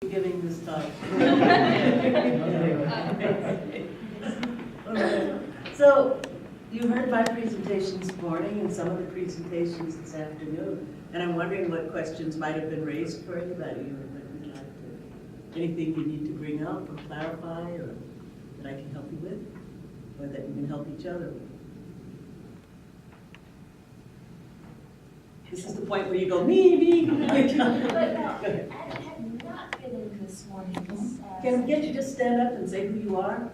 Giving this talk. So you heard my presentation this morning and some of the presentations this afternoon, and I'm wondering what questions might have been raised for anybody, or what you'd like to, anything you need to bring up or clarify, or that I can help you with, or that you can help each other with. This is the point where you go, me. But no, I have not been in this morning's. Can we get you to stand up and say who you are?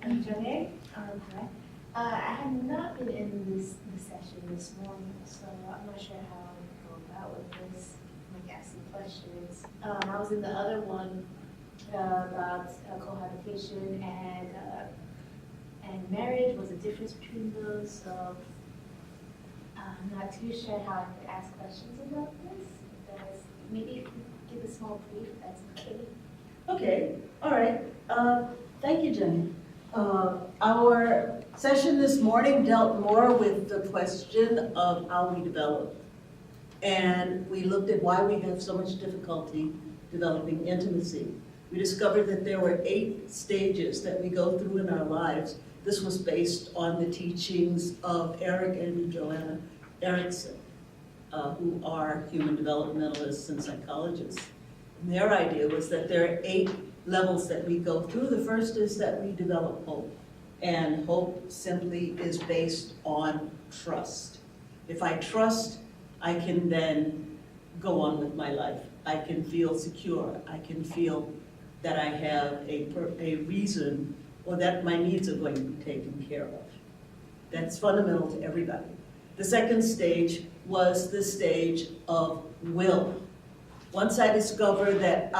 I'm Janae. Hi. I have not been in this session this morning, so I'm not sure how I go about with this, like asking questions. I was in the other one about cohabitation and marriage. Was the difference between those? So I'm not too sure how I could ask questions about this. Maybe you could give a small brief, if that's okay. Okay, all right. Thank you, Jenny. Our session this morning dealt more with the question of how we develop. And we looked at why we have so much difficulty developing intimacy. We discovered that there were 8 stages that we go through in our lives. This was based on the teachings of Eric and Joanna Erickson, who are human developmentalists and psychologists. And their idea was that there are 8 levels that we go through. The first is that we develop hope. And hope simply is based on trust. If I trust, I can then go on with my life. I can feel secure. I can feel that I have a reason, or that my needs are going to be taken care of. That's fundamental to everybody. The second stage was the stage of will. Once I discover that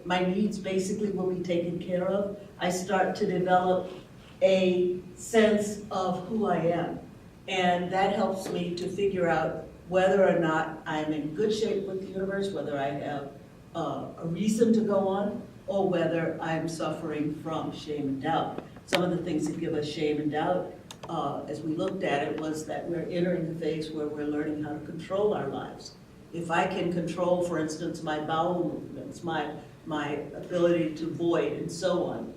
my needs basically will be taken care of, I start to develop a sense of who I am. And that helps me to figure out whether or not I'm in good shape with the universe, whether I have a reason to go on, or whether I'm suffering from shame and doubt. Some of the things that give us shame and doubt, as we looked at it, was that we're entering the phase where we're learning how to control our lives. If I can control, for instance, my bowel movements, my ability to void, and so on,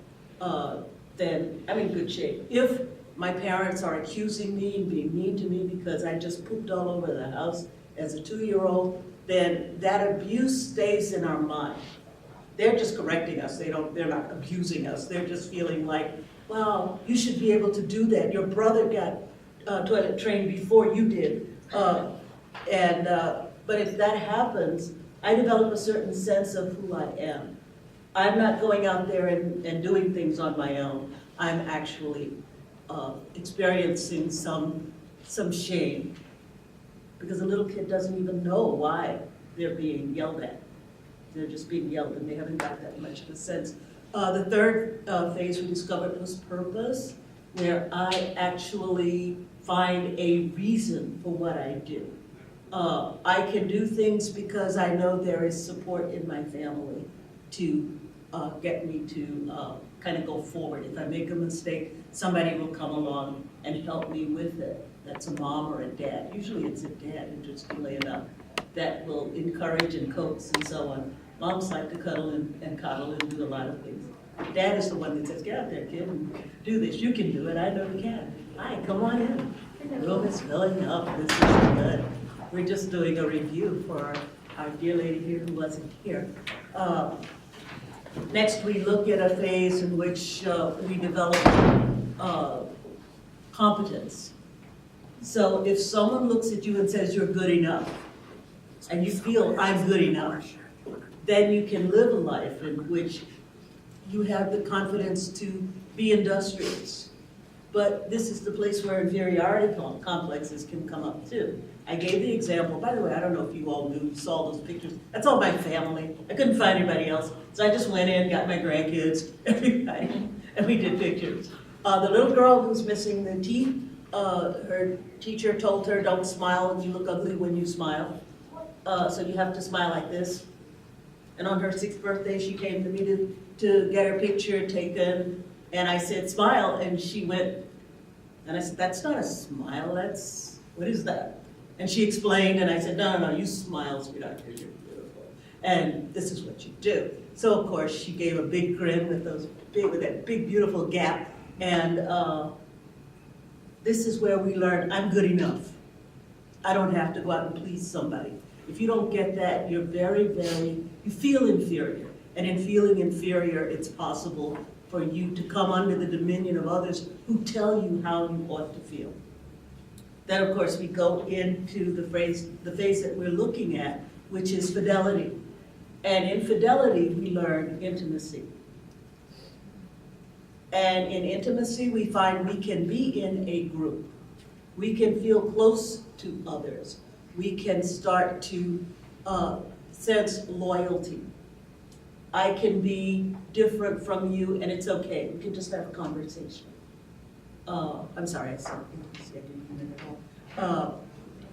then I'm in good shape. If my parents are accusing me and being mean to me because I just pooped all over the house as a 2-year-old, then that abuse stays in our mind. They're just correcting us. They're not abusing us. They're just feeling like, well, you should be able to do that. Your brother got toilet trained before you did. But if that happens, I develop a certain sense of who I am. I'm not going out there and doing things on my own. I'm actually experiencing some shame, because a little kid doesn't even know why they're being yelled at. They're just being yelled, and they haven't got that much of a sense. The third phase we discovered was purpose, where I actually find a reason for what I do. I can do things because I know there is support in my family to get me to kind of go forward. If I make a mistake, somebody will come along and help me with it. That's a mom or a dad. Usually it's a dad, interestingly enough, that will encourage and coax and so on. Moms like to cuddle and coddle and do a lot of things. Dad is the one that says, get out there, kid, and do this. You can do it. I know you can. Hi, come on in. The room is filling up. This is good. We're just doing a review for our dear lady here who wasn't here. Next, we look at a phase in which we develop competence. So if someone looks at you and says you're good enough, and you feel I'm good enough, then you can live a life in which you have the confidence to be industrious. But this is the place where inferiority complexes can come up too. I gave the example, by the way, I don't know if you all saw those pictures. That's all my family. I couldn't find anybody else. So I just went in, got my grandkids, everybody, and we did pictures. The little girl who's missing the teeth, her teacher told her, don't smile, you look ugly when you smile. So you have to smile like this. And on her 6th birthday, she came to me to get her picture taken. And I said, smile, and she went, and I said, that's not a smile, what is that? And she explained, and I said, no, you smile, sweetheart, because you're beautiful. and this is what you do. So of course, she gave a big grin with that big, beautiful gap, and this is where we learn, I'm good enough. I don't have to go out and please somebody. If you don't get that, you're you feel inferior. And in feeling inferior, it's possible for you to come under the dominion of others who tell you how you ought to feel. Then, of course, we go into the phase that we're looking at, which is fidelity. And in fidelity, we learn intimacy. And in intimacy, we find we can be in a group. We can feel close to others. We can start to sense loyalty. I can be different from you, and it's okay. We can just have a conversation. I'm sorry, I said intimacy, I didn't mean it at all.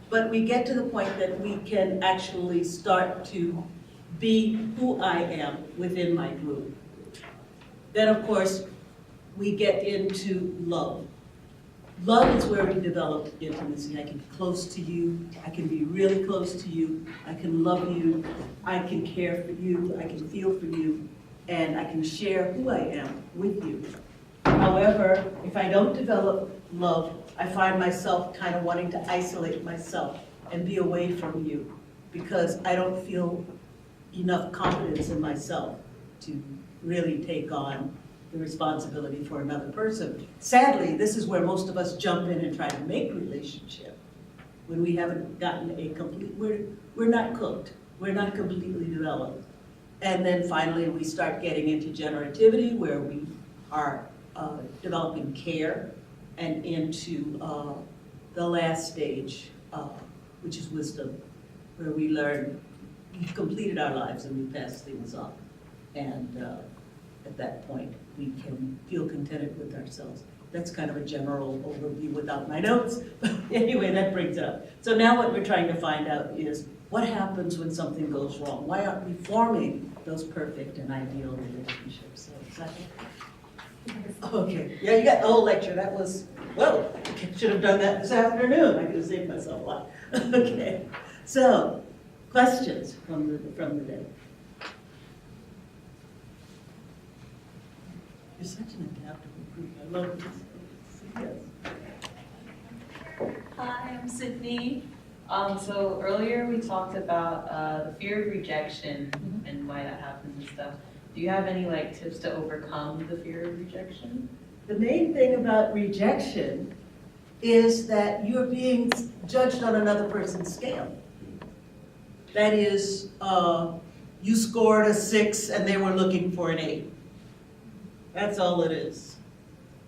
But we get to the point that we can actually start to be who I am within my group. Then, of course, we get into love. Love is where we develop intimacy. I can be close to you. I can be really close to you. I can love you. I can care for you. I can feel for you. And I can share who I am with you. However, if I don't develop love, I find myself kind of wanting to isolate myself and be away from you because I don't feel enough confidence in myself to really take on the responsibility for another person. Sadly, this is where most of us jump in and try to make relationship when we haven't gotten a complete, we're not cooked, we're not completely developed. And then finally, we start getting into generativity where we are developing care and into the last stage, which is wisdom, where we learn we've completed our lives and we pass things on. And at that point, we can feel contented with ourselves. That's kind of a general overview without my notes. But anyway, that brings it up. So now what we're trying to find out is what happens when something goes wrong? Why aren't we forming those perfect and ideal relationships? So is that it? Okay, yeah, you got the whole lecture. That was, well, I should have done that this afternoon. I could have saved myself a lot. Okay, so questions from the day. You're such an adaptable group. I love this. Yes. Hi, I'm Sydney. So earlier we talked about the fear of rejection and why that happens and stuff. Do you have any tips to overcome the fear of rejection? The main thing about rejection is that you're being judged on another person's scale. That is, you scored a 6 and they were looking for an 8. That's all it is.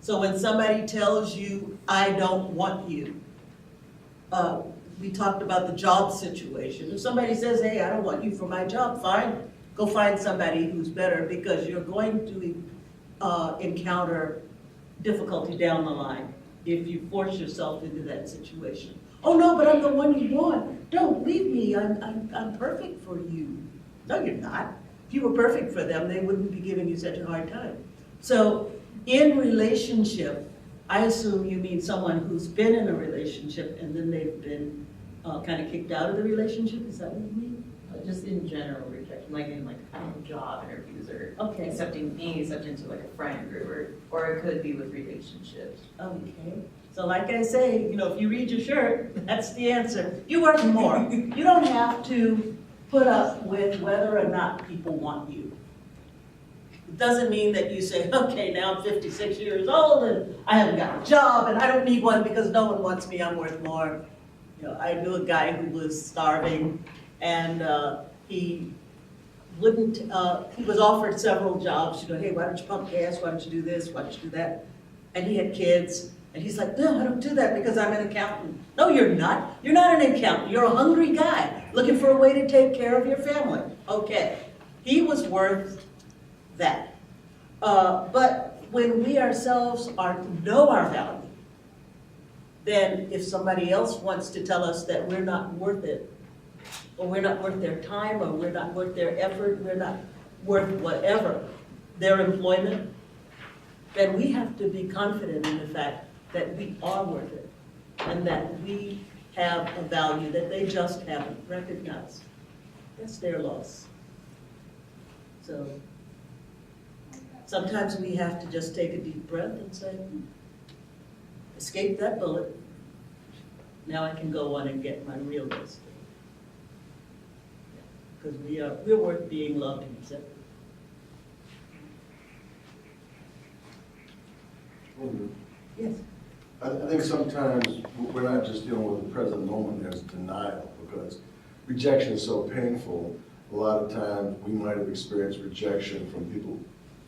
So when somebody tells you, I don't want you, we talked about the job situation. If somebody says, hey, I don't want you for my job, fine. Go find somebody who's better because you're going to encounter difficulty down the line if you force yourself into that situation. Oh no, but I'm the one you want. Don't leave me, I'm perfect for you. No, you're not. If you were perfect for them, they wouldn't be giving you such a hard time. So in relationship, I assume you mean someone who's been in a relationship and then they've been kind of kicked out of the relationship, is that what you mean? Just in general rejection, in job interviews or Okay. being accepted into a friend group or it could be with relationships. Okay, so like I say, if you read your shirt, that's the answer. You work more. You don't have to put up with whether or not people want you. It doesn't mean that you say, okay, now I'm 56 years old and I haven't got a job and I don't need one because no one wants me, I'm worth more. I knew a guy who was starving and he wouldn't, he was offered several jobs, hey, why don't you pump gas, why don't you do this, why don't you do that? And he had kids, and he's like, no, I don't do that because I'm an accountant. No, you're not. You're not an accountant. You're a hungry guy looking for a way to take care of your family. Okay, he was that. But when we ourselves know our value, then if somebody else wants to tell us that we're not worth it, or we're not worth their time, or we're not worth their effort, we're not worth whatever, their employment, then we have to be confident in the fact that we are worth it, and that we have a value that they just haven't recognized. That's their loss. So sometimes we have to just take a deep breath and say, escape that bullet. Now I can go on and get my real list. Because we're worth being loved and accepted. Yes. I think sometimes we're not just dealing with the present moment, there's denial, because rejection is so painful. A lot of times we might have experienced rejection from people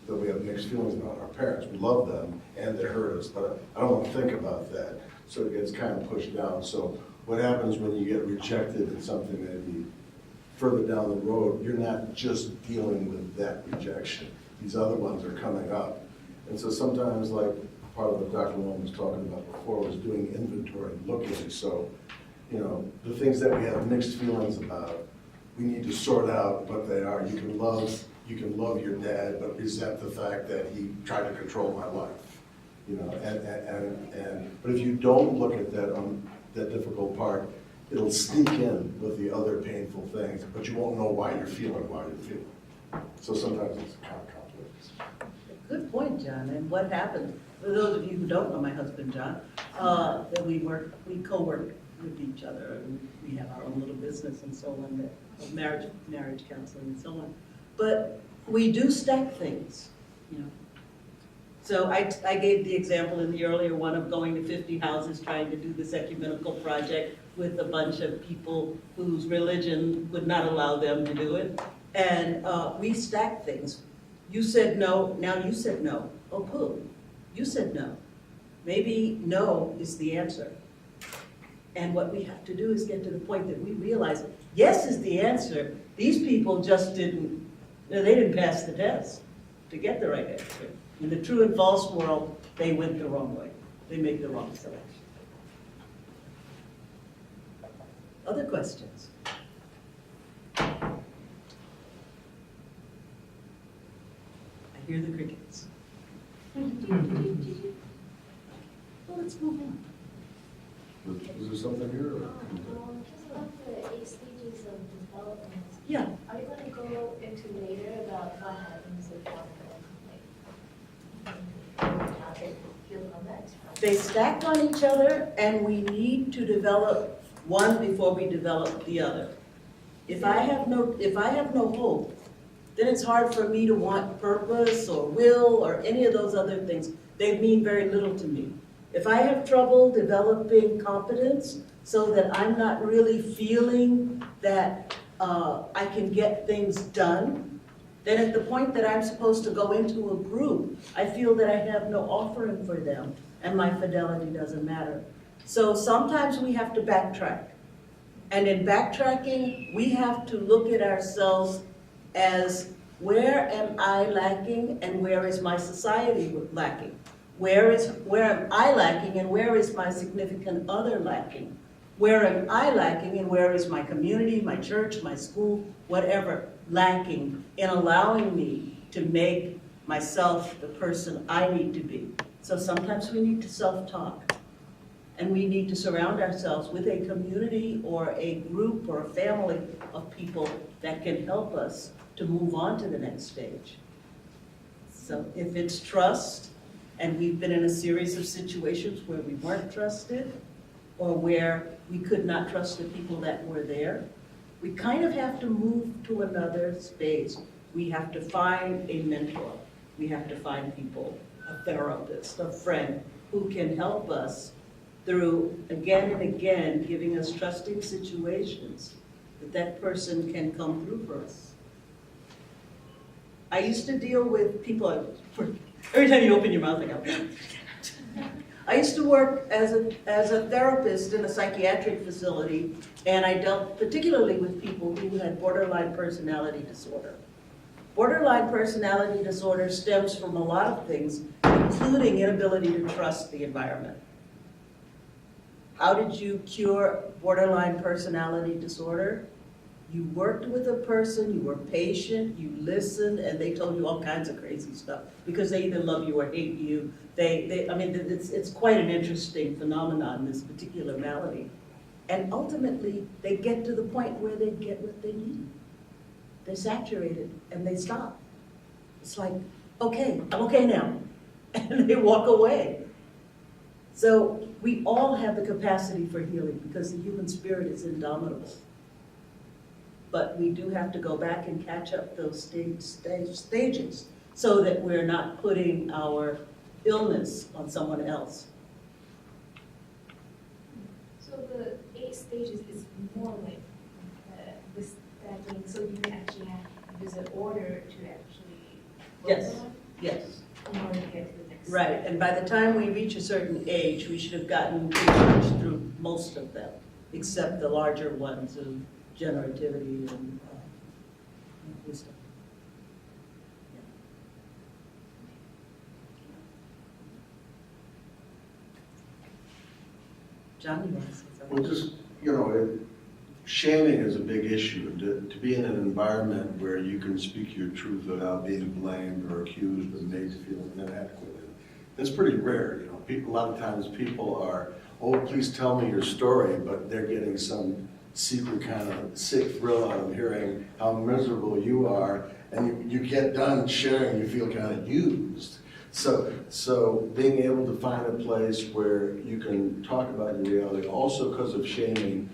that we have mixed feelings about. Our parents, we love them and they hurt us, but I don't want to think about that. So it gets kind of pushed down. So what happens when you get rejected in something maybe further down the road, you're not just dealing with that rejection. These other ones are coming up. And so sometimes, like part of what Dr. Lowen was talking about before, was doing inventory, looking. So, you know, the things that we have mixed feelings about, we need to sort out what they are. You can love your dad, but resent the fact that he tried to control my life. You know, but if you don't look at that that difficult part, it'll sneak in with the other painful things, but you won't know why you're feeling. So sometimes it's kind of complicated. Good point, John. And what happened, for those of you who don't know my husband, John, that we co-work with each other, and we have our own little business and so on, of marriage counseling and so on. But we do stack things, you know. So I gave the example in the earlier one of going to 50 houses trying to do this ecumenical project with a bunch of people whose religion would not allow them to do it. And we stacked things. You said no, now you said no. Oh, pooh, you said no. Maybe no is the answer. And what we have to do is get to the point that we realize yes is the answer. These people just didn't pass the test to get the right answer. In the true and false world, they went the wrong way. They made the wrong selection. Other questions? I hear the crickets. Well, let's move on. Was there something here? Or? Just about the 8 stages of development. Yeah. Are you going to go into later about what happens if one how they feel on that? They stack on each other, and we need to develop one before we develop the other. If I have no hope, then it's hard for me to want purpose or will or any of those other things. They mean very little to me. If I have trouble developing competence so that I'm not really feeling that I can get things done, then at the point that I'm supposed to go into a group, I feel that I have no offering for them and my fidelity doesn't matter. So sometimes we have to backtrack. And in backtracking, we have to look at ourselves as where am I lacking and where is my society lacking? Where am I lacking and where is my significant other lacking? Where am I lacking and where is my community, my church, my school, whatever, lacking in allowing me to make myself the person I need to be? So sometimes we need to self-talk, and we need to surround ourselves with a community or a group or a family of people that can help us to move on to the next stage. So if it's trust, and we've been in a series of situations where we weren't trusted or where we could not trust the people that were there, we kind of have to move to another space. We have to find a mentor. We have to find people, a therapist, a friend who can help us through, again and again, giving us trusting situations that person can come through for us. I used to deal with people, every time you open your mouth, I go, I used to work as a therapist in a psychiatric facility, and I dealt particularly with people who had borderline personality disorder. Borderline personality disorder stems from a lot of things, including inability to trust the environment. How did you cure borderline personality disorder? You worked with a person, you were patient, you listened, and they told you all kinds of crazy stuff because they either love you or hate you. I mean, it's quite an interesting phenomenon, this particular malady. And ultimately, they get to the point where they get what they need. They're saturated and they stop. it's like, okay, I'm okay now. And they walk away. So we all have the capacity for healing because the human spirit is indomitable. But we do have to go back and catch up those stages so that we're not putting our illness on someone else. So the 8 stages is more like this stacking, so you actually have, there's an order to actually work Yes. on Yes. in order to get to the next. Right, and by the time we reach a certain age, we should have gotten pretty much through most of them, except the larger ones of generativity and wisdom. John, you want to say something? Well, just, shaming is a big issue. To be in an environment where you can speak your truth without being blamed or accused or made to feel inadequate, it's pretty rare. A lot of times people are, oh, please tell me your story, but they're getting some secret kind of sick thrill out of hearing how miserable you are, and you get done sharing, you feel kind of used. So being able to find a place where you can talk about your reality, also because of shaming,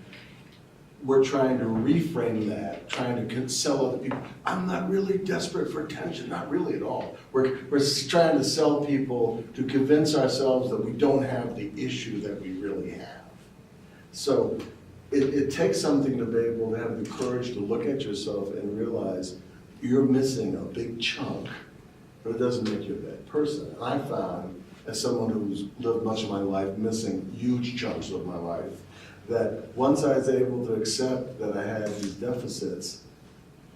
we're trying to reframe that, trying to sell other people. I'm not really desperate for attention, not really at all. We're trying to sell people to convince ourselves that we don't have the issue that we really have. So it takes something to be able to have the courage to look at yourself and realize you're missing a big chunk, but it doesn't make you a bad person. And I found, as someone who's lived much of my life missing huge chunks of my life, that once I was able to accept that I had these deficits,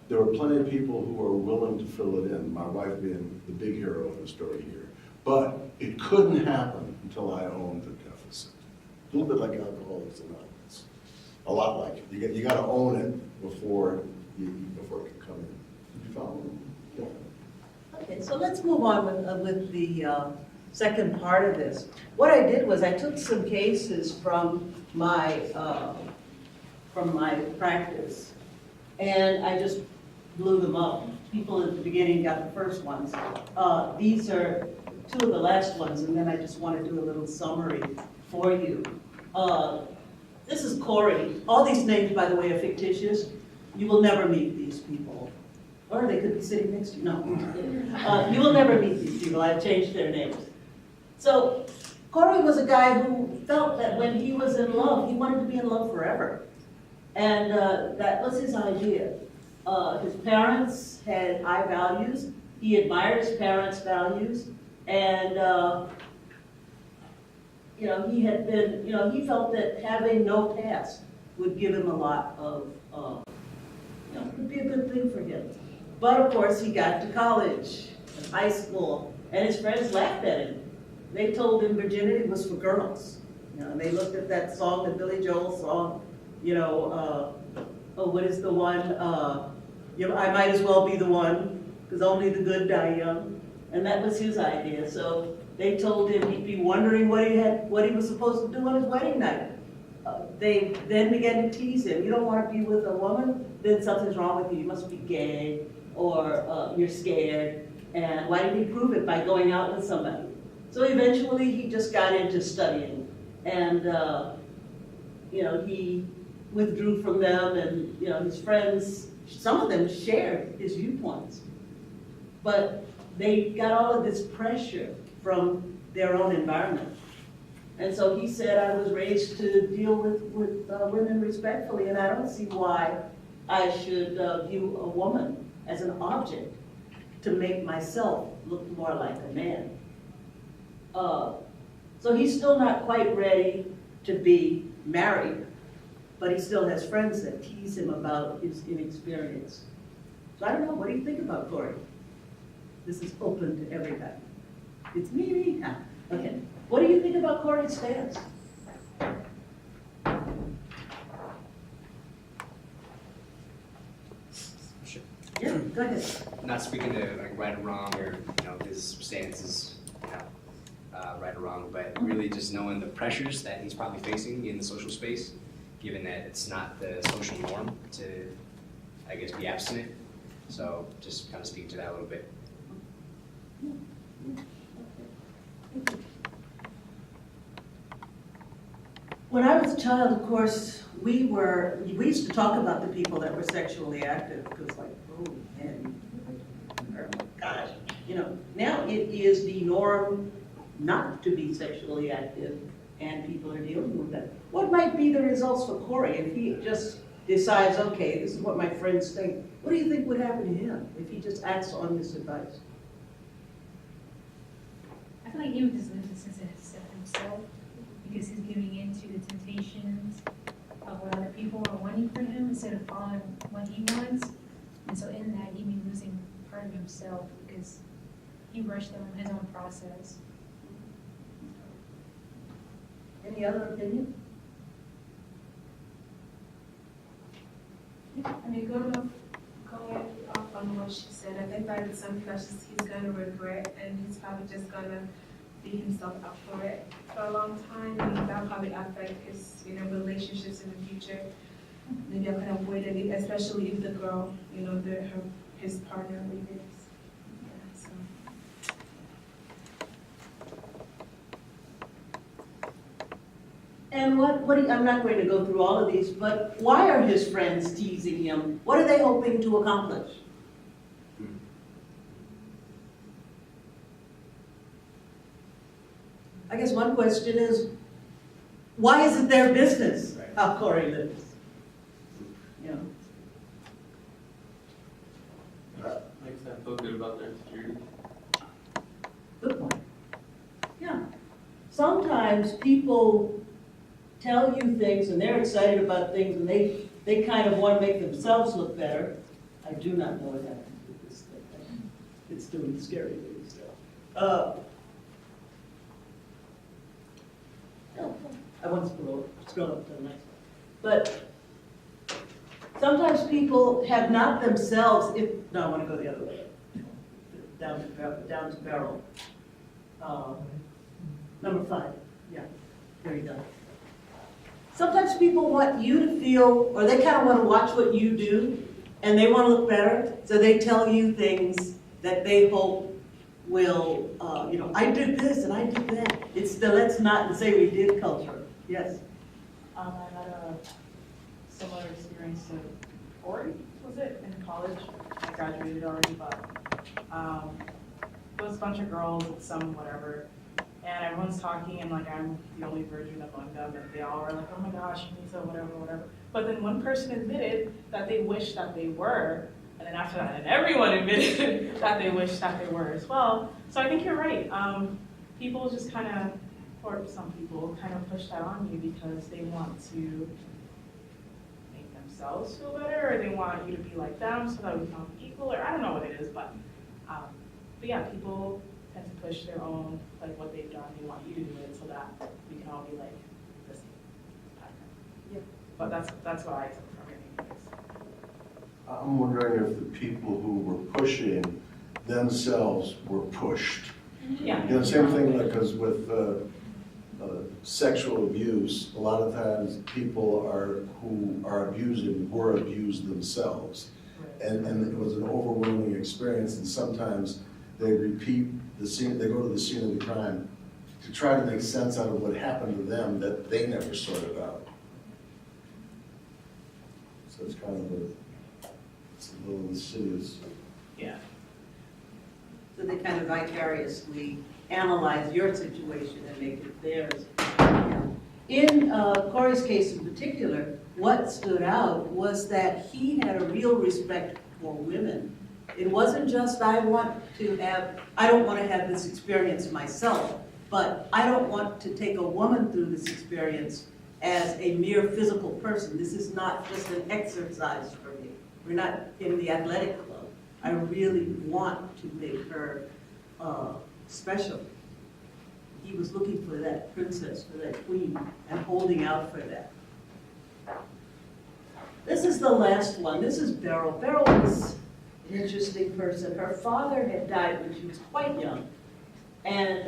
there were plenty of people who were willing to fill it in, my wife being the big hero of the story here. But it couldn't happen until I owned the deficit. A little bit like Alcoholics Anonymous. A lot like it. You got to own it before it can come in. Did you follow me? Yeah. Okay, so let's move on with the second part of this. What I did was I took some cases from my practice, and I just blew them up. People at the beginning got the first ones. These are 2 of the last ones, and then I just want to do a little summary for you. This is Corey. All these names, by the way, are fictitious. You will never meet these people. Or they could be sitting next to you. No. You will never meet these people. I've changed their names. So Corey was a guy who felt that when he was in love, he wanted to be in love forever. And that was his idea. His parents had high values. He admired his parents' values. And, he had been, he felt that having no past would give him a lot of, would be a good thing for him. But of course, he got to college and high school, and his friends laughed at him. They told him virginity was for girls. And they looked at that song, the Billy Joel song, what is the one? I might as well be the one, because only the good die young. And that was his idea. So they told him he'd be wondering what he was supposed to do on his wedding night. They then began to tease him. You don't want to be with a woman? Then something's wrong with you. You must be gay, or you're scared. And why did he prove it? By going out with somebody. So eventually he just got into studying, and he withdrew from them, and his friends, some of them shared his viewpoints, but they got all of this pressure from their own environment. And so he said, I was raised to deal with women respectfully, and I don't see why I should view a woman as an object to make myself look more like a man. So he's still not quite ready to be married, but he still has friends that tease him about his inexperience. So I don't know, what do you think about Corey? This is open to everybody. It's me. Ah, okay. What do you think about Corey's stance? Sure. Yeah, go ahead. Not speaking to like right or wrong, or his stance is right or wrong, but really just knowing the pressures that he's probably facing in the social space, given that it's not the social norm to, I guess, be abstinent. So just kind of speak to that a little bit. When I was a child, of course, we used to talk about the people that were sexually active, because like, oh, man, oh my gosh. You know, now it is the norm not to be sexually active, and people are dealing with that. What might be the results for Corey if he just decides, okay, this is what my friends think? What do you think would happen to him if he just acts on this advice? I feel like he would just lose a sense of himself because he's giving in to the temptations of what other people are wanting for him instead of following what he wants. And so in that, he'd be losing part of himself because he rushed on his own process. Any other opinion? I mean, going off on what she said, I think that it's something that he's going to regret, and he's probably just going to beat himself up for it for a long time, and that'll probably affect his, relationships in the future. Maybe I could avoid it, especially if the girl, his partner leaves. Yeah, so. And I'm not going to go through all of these, but why are his friends teasing him? What are they hoping to accomplish? I guess one question is, why is it their business how Corey lives? You know, Makes them feel good about their insecurity. good point. Yeah. Sometimes people tell you things and they're excited about things and they kind of want to make themselves look better. I do not know what happens with this thing. It's doing scary things still. No, I want to scroll up to the next one. But sometimes people have not themselves, no, I want to go the other way. Down to barrel. Number 5, yeah, there you go. Sometimes people want you to feel, or they kind of want to watch what you do, and they want to look better, so they tell you things that they hope will, I did this and I did that. It's the let's not say we did culture. Yes? I had a similar experience to Corey, was it, in college? I graduated already, but it was a bunch of girls with some whatever, and everyone's talking, and like I'm the only virgin among them, and they all were like, oh my gosh, Anita, whatever. But then one person admitted that they wished that they were, and then after that, and everyone admitted that they wished that they were as well. So I think you're right. People just kind of, or some people kind of push that on you because they want to make themselves feel better, or they want you to be like them so that we can all be equal, or I don't know what it is, but yeah, people tend to push their own, like what they've done, they want you to do it so that we can all be like the same pattern. Yeah. But that's what I took from it anyways. I'm wondering if the people who were pushing themselves were pushed. Yeah. You know, same thing like as with sexual abuse, a lot of times people who are abusing were abused themselves. Right. And it was an overwhelming experience, and sometimes they repeat the scene, they go to the scene of the crime to try to make sense out of what happened to them that they never sorted out. So it's kind of it's a little insidious. Yeah. So they kind of vicariously analyze your situation and make it theirs. Yeah. In Corey's case in particular, what stood out was that he had a real respect for women. It wasn't just I don't want to have this experience myself, but I don't want to take a woman through this experience as a mere physical person. This is not just an exercise for me. We're not in the athletic club. I really want to make her special. He was looking for that princess, for that queen, and holding out for that. This is the last one. This is Beryl. Beryl was an interesting person. Her father had died when she was quite young, and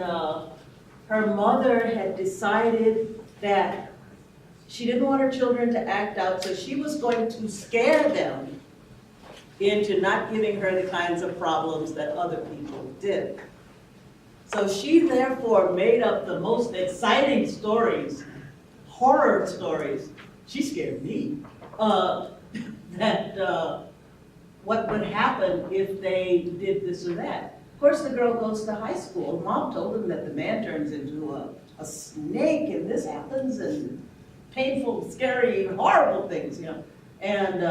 her mother had decided that she didn't want her children to act out, so she was going to scare them into not giving her the kinds of problems that other people did. So she therefore made up the most exciting stories, horror stories. She scared me. What would happen if they did this or that. Of course, the girl goes to high school. Mom told him that the man turns into a snake and this happens and painful, scary, horrible things, you know. And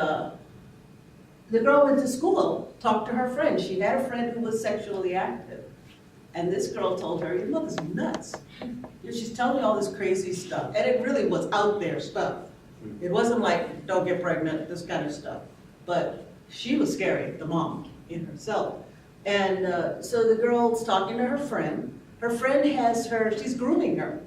the girl went to school, talked to her friend. She had a friend who was sexually active. And this girl told her, your mother's nuts. She's telling me all this crazy stuff. And it really was out there stuff. It wasn't like, don't get pregnant, this kind of stuff. But she was scary, the mom, in herself. And so the girl's talking to her friend. Her friend has her, she's grooming her.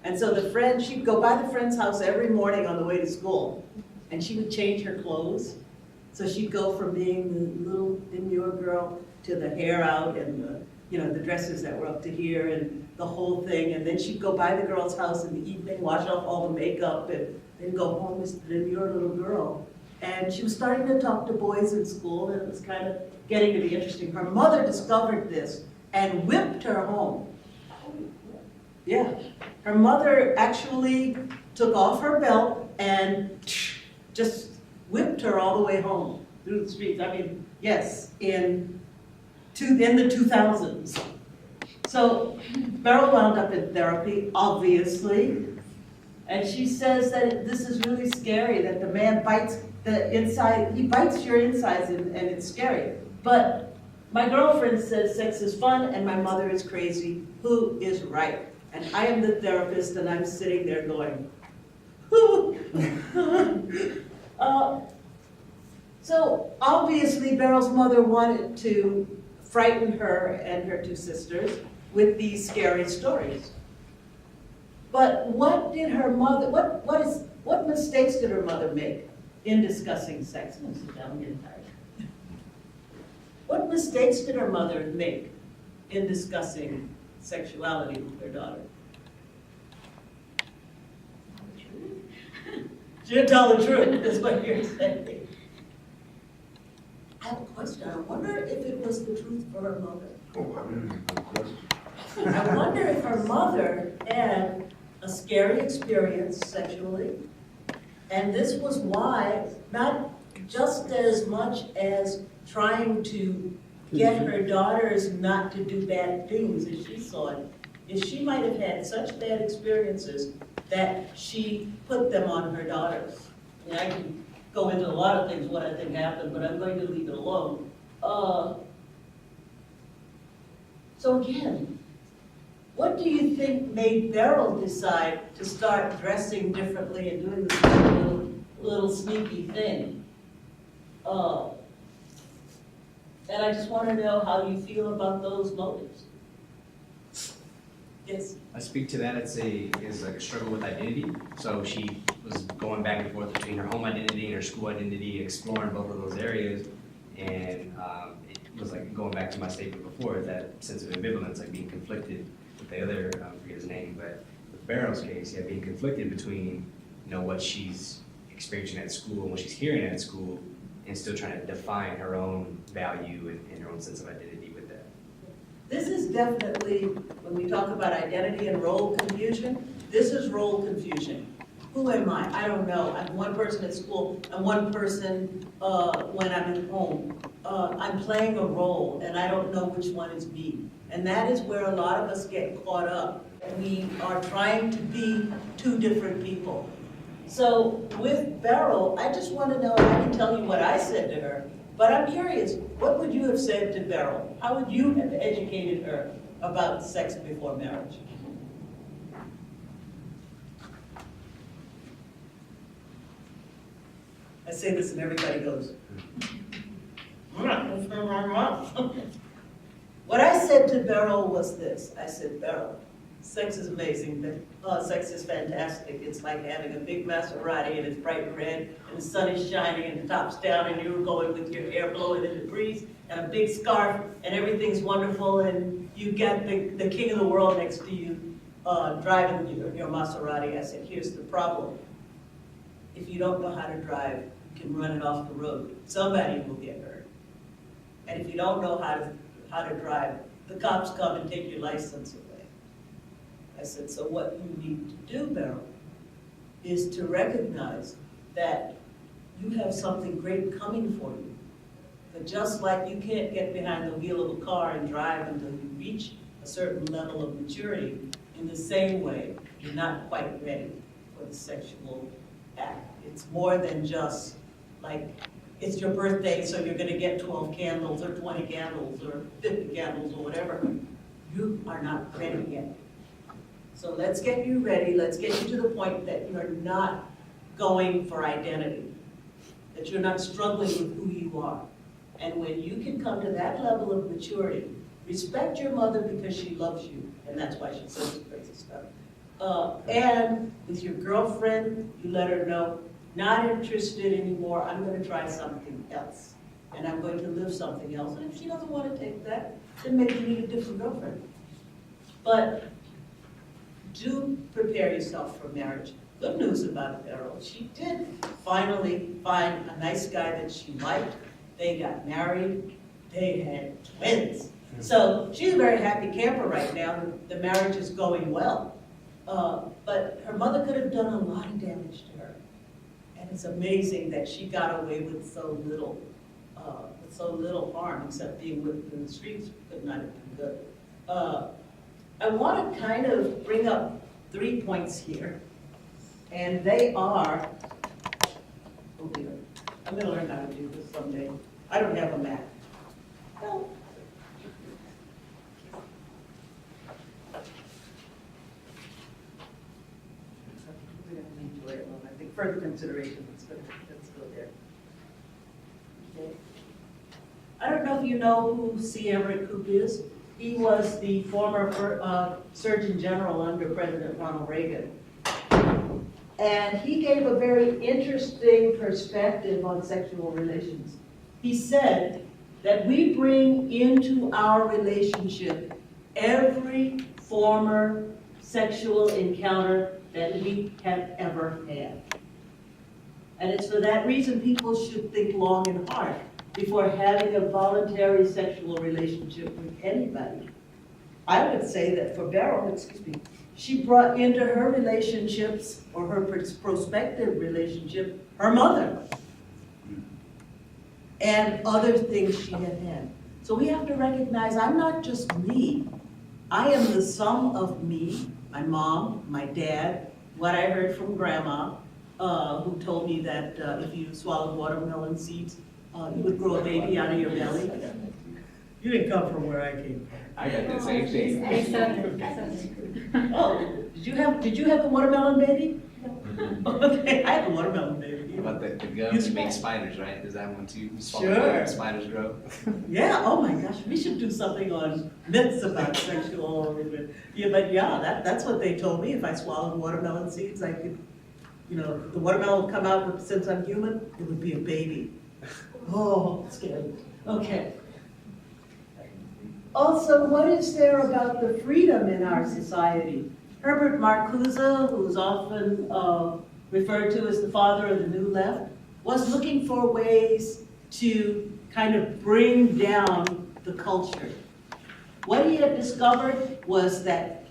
And so the friend, she'd go by the friend's house every morning on the way to school. And she would change her clothes. So she'd go from being the little demure girl to the hair out and the dresses that were up to here and the whole thing. And then she'd go by the girl's house in the evening, wash off all the makeup, and then go home as the demure little girl. And she was starting to talk to boys in school, and it was kind of getting to be interesting. Her mother discovered this and whipped her home. Yeah. Her mother actually took off her belt and just whipped her all the way home through the streets. I mean, yes, in the 2000s. So Beryl wound up in therapy, obviously, and she says that this is really scary, that the man bites the inside, he bites your insides and it's scary. But my girlfriend says sex is fun and my mother is crazy. Who is right? And I am the therapist and I'm sitting there going, so obviously Beryl's mother wanted to frighten her and her two sisters with these scary stories. But what did her mother, what mistakes did her mother make in discussing sex? I'm gonna sit down and get tired. What mistakes did her mother make in discussing sexuality with her daughter? She didn't tell the truth, is what you're saying. I have a question. I wonder if it was the truth for her mother. Oh, I mean, good question. I wonder if her mother had a scary experience sexually, and this was why, not just as much as trying to get her daughters not to do bad things as she saw it, is she might have had such bad experiences that she put them on her daughters. And I can go into a lot of things what I think happened, but I'm going to leave it alone. So again, what do you think made Beryl decide to start dressing differently and doing this little sneaky thing? And I just want to know how you feel about those motives. Yes? I speak to that, is like a struggle with identity. So she was going back and forth between her home identity and her school identity, exploring both of those areas. And it was like going back to my statement before, that sense of ambivalence, like being conflicted with the other, I forget his name, but with Beryl's case, yeah, being conflicted between, what she's experiencing at school and what she's hearing at school, and still trying to define her own value and her own sense of identity with that. This is definitely, when we talk about identity and role confusion, this is role confusion. Who am I? I don't know. I'm one person at school. I'm one person when I'm at home. I'm playing a role, and I don't know which one is me. And that is where a lot of us get caught up. We are trying to be two different people. So with Beryl, I just want to know, and I can tell you what I said to her, but I'm curious, what would you have said to Beryl? How would you have educated her about sex before marriage? I say this and everybody goes, what I said to Beryl was this. I said, Beryl, sex is amazing. Sex is fantastic. It's like having a big Maserati and it's bright red and the sun is shining and the top's down and you're going with your hair blowing in the breeze and a big scarf and everything's wonderful and you got the king of the world next to you driving your Maserati. I said, here's the problem. If you don't know how to drive, you can run it off the road. Somebody will get hurt. And if you don't know how to drive, the cops come and take your license away. I said, so what you need to do, Beryl, is to recognize that you have something great coming for you. But just like you can't get behind the wheel of a car and drive until you reach a certain level of maturity, in the same way, you're not quite ready for the sexual act. It's more than just like, it's your birthday, so you're gonna get 12 candles or 20 candles or 50 candles or whatever. You are not ready yet. So let's get you ready. Let's get you to the point that you're not going for identity, that you're not struggling with who you are. And when you can come to that level of maturity, respect your mother because she loves you, and that's why she says this crazy stuff. And with your girlfriend, you let her know, not interested anymore, I'm gonna try something else. And I'm going to live something else. And if she doesn't want to take that, then maybe you need a different girlfriend. But do prepare yourself for marriage. Good news about Beryl, she did finally find a nice guy that she liked. They got married, they had twins. So she's a very happy camper right now. The marriage is going well. But her mother could have done a lot of damage to her. And it's amazing that she got away with so little harm, except being whipped in the streets could not have been good. I want to kind of bring up 3 points here. And they are, oh dear, I'm going to learn how to do this someday. I don't have a Mac. No. I think further consideration, let's go there. Okay. I don't know if you know who C. Everett Koop is. He was the former Surgeon General under President Ronald Reagan. And he gave a very interesting perspective on sexual relations. He said that we bring into our relationship every former sexual encounter that we have ever had. And it's for that reason people should think long and hard before having a voluntary sexual relationship with anybody. I would say that for Beryl, she brought into her relationships, or her prospective relationship, her mother. And other things she had had. So we have to recognize I'm not just me. I am the sum of me, my mom, my dad, what I heard from grandma, who told me that if you swallowed watermelon seeds, you would grow a baby out of your belly. You didn't come from where I came from. I got the same thing. Oh, did you have the watermelon baby? Okay, I had the watermelon baby. How about the gums you make spiders, right? Is that one too? You swallow Sure. and spiders grow? Yeah, oh my gosh, we should do something on myths about sexual, yeah, but yeah, that's what they told me. If I swallowed watermelon seeds, I could, the watermelon would come out, but since I'm human, it would be a baby. Oh, scary. Okay. Also, what is there about the freedom in our society? Herbert Marcuse, who's often referred to as the father of the New Left, was looking for ways to kind of bring down the culture. What he had discovered was that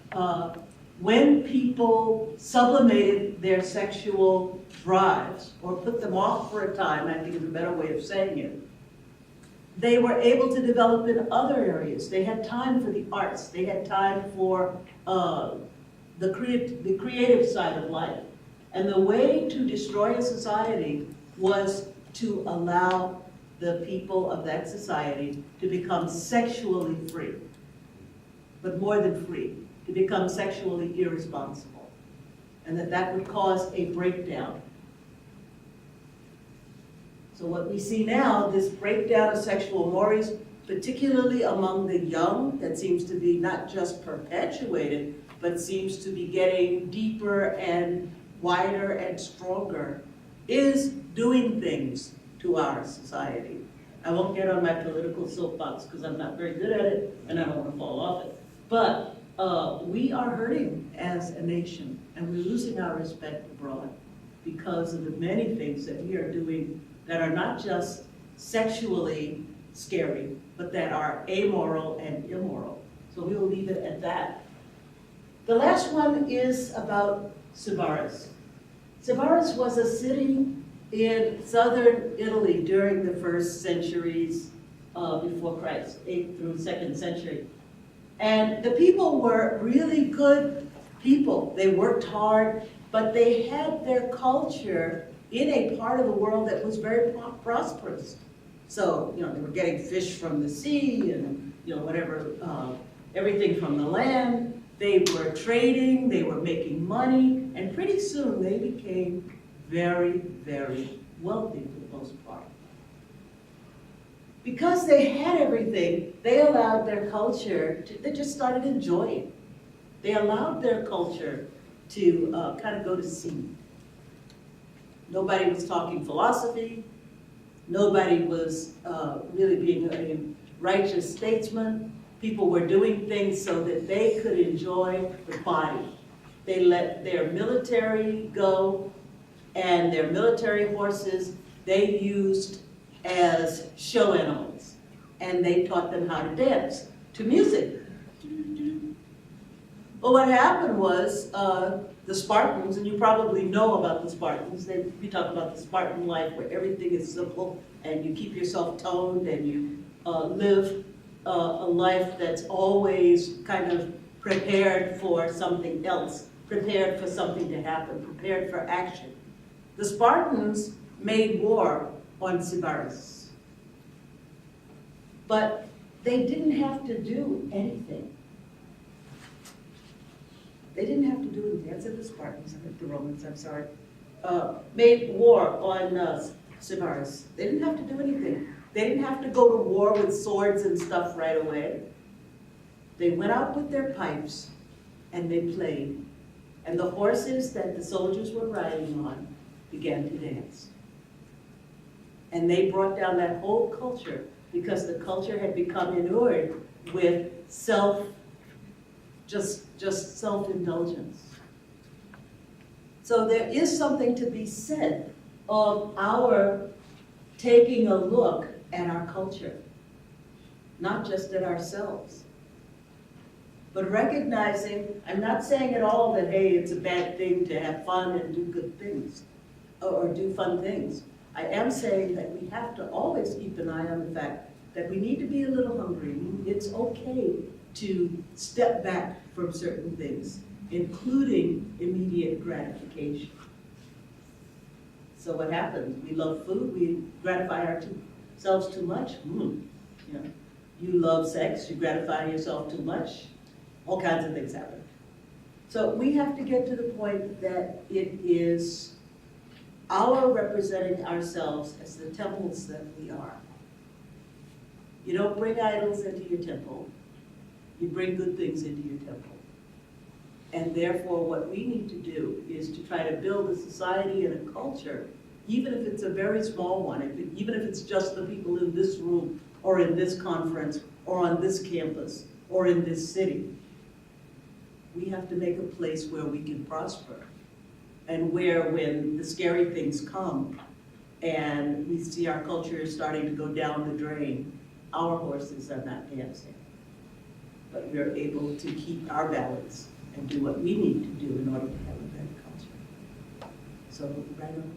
when people sublimated their sexual drives, or put them off for a time, I think is a better way of saying it, they were able to develop in other areas. They had time for the arts. They had time for the creative side of life. And the way to destroy a society was to allow the people of that society to become sexually free. But more than free, to become sexually irresponsible. And that would cause a breakdown. So what we see now, this breakdown of sexual mores, particularly among the young, that seems to be not just perpetuated, but seems to be getting deeper and wider and stronger, is doing things to our society. I won't get on my political soapbox because I'm not very good at it and I don't want to fall off it. But we are hurting as a nation and we're losing our respect abroad because of the many things that we are doing that are not just sexually scary, but that are amoral and immoral. So we will leave it at that. The last one is about Sybaris. Sybaris was a city in southern Italy during the first centuries before Christ, 8th through 2nd century. And the people were really good people. They worked hard, but they had their culture in a part of the world that was very prosperous. So, they were getting fish from the sea and, whatever, everything from the land. They were trading, they were making money, and pretty soon they became very, very wealthy for the most part. Because they had everything, they allowed their culture they just started enjoying. They allowed their culture to kind of go to seed. Nobody was talking philosophy. Nobody was really being a righteous statesman. People were doing things so that they could enjoy the body. They let their military go, and their military horses they used as show animals. And they taught them how to dance to music. Well, what happened was the Spartans, and you probably know about the Spartans, we talk about the Spartan life where everything is simple and you keep yourself toned and you live a life that's always kind of prepared for something else, prepared for something to happen, prepared for action. The Spartans made war on Sybaris, but they didn't have to do anything. They didn't have to do anything. I said the Spartans, I meant the Romans, I'm sorry. Made war on Sybaris. They didn't have to do anything. They didn't have to go to war with swords and stuff right away. They went out with their pipes and they played. And the horses that the soldiers were riding on began to dance. And they brought down that whole culture because the culture had become inured with just self-indulgence. So there is something to be said of our taking a look at our culture, not just at ourselves, but recognizing, I'm not saying at all that, hey, it's a bad thing to have fun and do good things, or do fun things. I am saying that we have to always keep an eye on the fact that we need to be a little hungry. It's okay to step back from certain things, including immediate gratification. So what happens? We love food, we gratify ourselves too much. You love sex, you gratify yourself too much. All kinds of things happen. So we have to get to the point that it is our representing ourselves as the temples that we are. You don't bring idols into your temple. You bring good things into your temple. And therefore, what we need to do is to try to build a society and a culture, even if it's a very small one, even if it's just the people in this room, or in this conference, or on this campus, or in this city. We have to make a place where we can prosper. And where when the scary things come, and we see our culture starting to go down the drain, our horses are not dancing. But we're able to keep our balance and do what we need to do in order to have a better culture. So, right on.